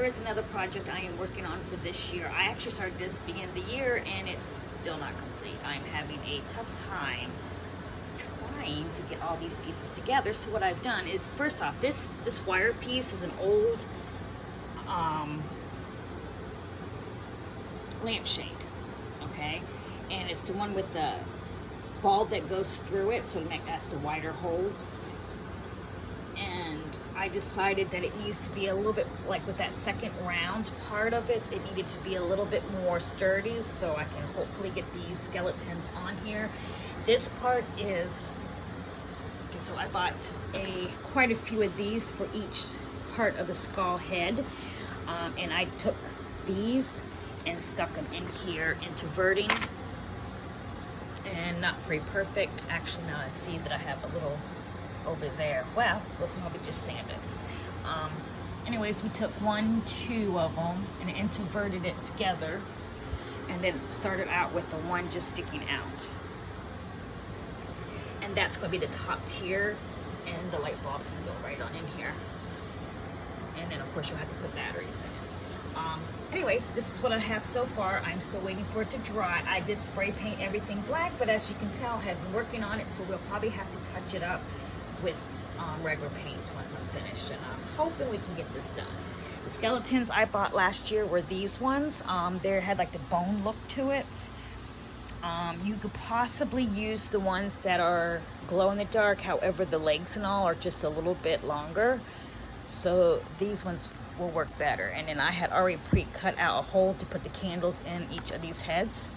there is another project I am working on for this year. I actually started this beginning of the year and it's still not complete. I'm having a tough time trying to get all these pieces together. So what I've done is, first off, this wire piece is an old lampshade, okay? And it's the one with the bulb that goes through it, so that's the wider hole. And I decided that it needs to be a little bit, like with that second round part of it, it needed to be a little bit more sturdy, so I can hopefully get these skeletons on here. This part is, okay, so I bought quite a few of these for each part of the skull head, and I took these and stuck them in here into verting, and not pretty perfect. Actually, now I see that I have a little over there. Well, we'll probably just sand it. Anyways, we took 2 of them and inverted it together, and then started out with the one just sticking out. And that's going to be the top tier, and the light bulb can go right on in here. And then of course you'll have to put batteries in it. Anyways, this is what I have so far. I'm still waiting for it to dry. I did spray paint everything black, but as you can tell, I have been working on it, so we'll probably have to touch it up with regular paint once I'm finished, and I'm hoping we can get this done. The skeletons I bought last year were these ones. They had like the bone look to it. You could possibly use the ones that are glow in the dark, however the legs and all are just a little bit longer, so these ones will work better. And then I had already pre-cut out a hole to put the candles in each of these heads,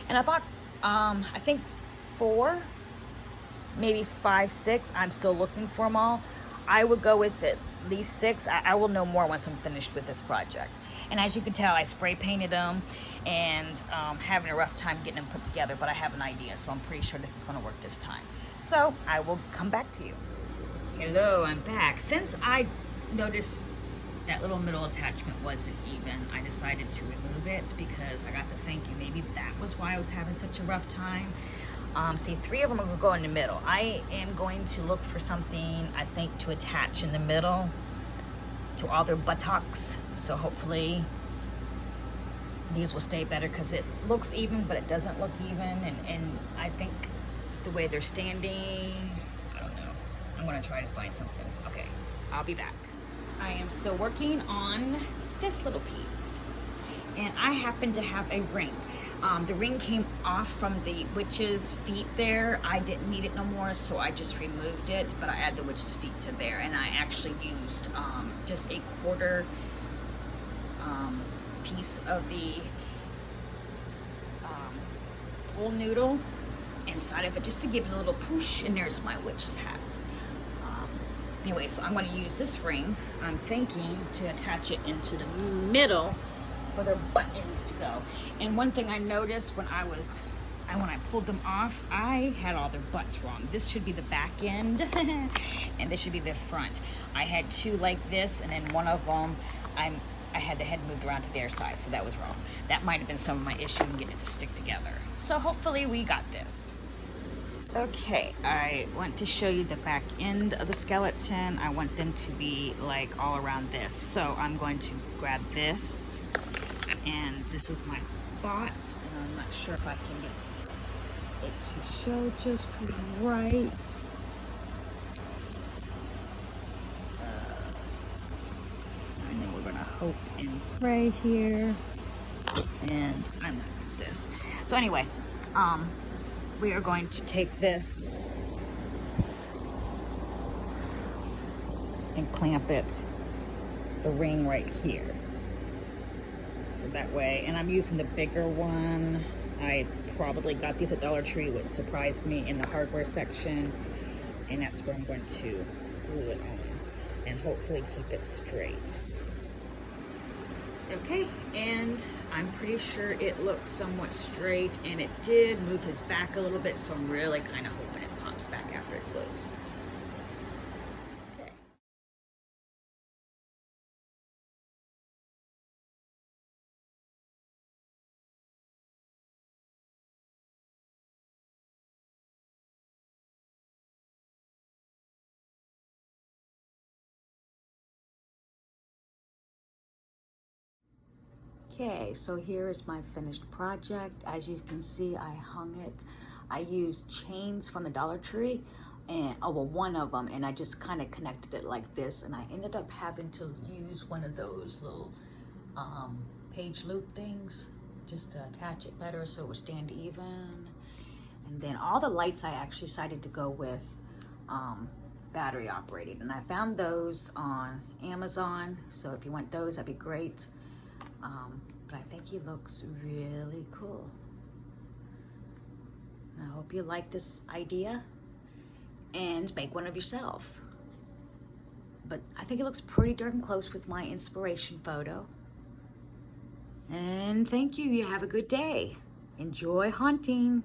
and I bought I think 4, maybe 5, 6. I'm still looking for them all. I would go with at least 6. I will know more once I'm finished with this project. And as you can tell, I spray painted them, and having a rough time getting them put together, but I have an idea, so I'm pretty sure this is going to work this time. So I will come back to you. Hello, I'm back. Since I noticed that little middle attachment wasn't even, I decided to remove it because I got to thinking maybe that was why I was having such a rough time. See, 3 of them are going to go in the middle. I am going to look for something, I think, to attach in the middle to all their buttocks. So hopefully these will stay better, because it looks even, but it doesn't look even. And I think it's the way they're standing. I don't know. I'm going to try to find something. Okay, I'll be back. I am still working on this little piece, and I happen to have a ring. The ring came off from the witch's feet there. I didn't need it no more, so I just removed it, but I added the witch's feet to there, and I actually used just a quarter piece of the wool noodle inside of it, just to give it a little push, and there's my witch's hat. Anyway, so I'm going to use this ring, I'm thinking, to attach it into the middle for their buttons to go. And one thing I noticed when I pulled them off, I had all their butts wrong. This should be the back end and this should be the front. I had 2 like this, and then one of them I had the head moved around to their side, so that was wrong. That might have been some of my issue in getting it to stick together. So hopefully we got this. Okay, I want to show you the back end of the skeleton. I want them to be like all around this. So I'm going to grab this, and this is my thought, and I'm not sure if I can get it to show just right. And then we're gonna hope and pray here, and I'm not good at this. So anyway, we are going to take this and clamp it, the ring right here. So that way, and I'm using the bigger one. I probably got these at Dollar Tree, which surprised me, in the hardware section. And that's where I'm going to glue it on and hopefully keep it straight. Okay, and I'm pretty sure it looks somewhat straight, and it did move his back a little bit, so I'm really kind of hoping it pops back after it glues. Okay, so here is my finished project. As you can see, I hung it. I used chains from the Dollar Tree, and well, one of them, and I just kind of connected it like this, and I ended up having to use one of those little page loop things just to attach it better so it would stand even. And then all the lights I actually decided to go with battery operated, and I found those on Amazon, so if you want those, that'd be great. But I think he looks really cool. I hope you like this idea and make one of yourself. But I think it looks pretty darn close with my inspiration photo. And thank you. You have a good day. Enjoy haunting.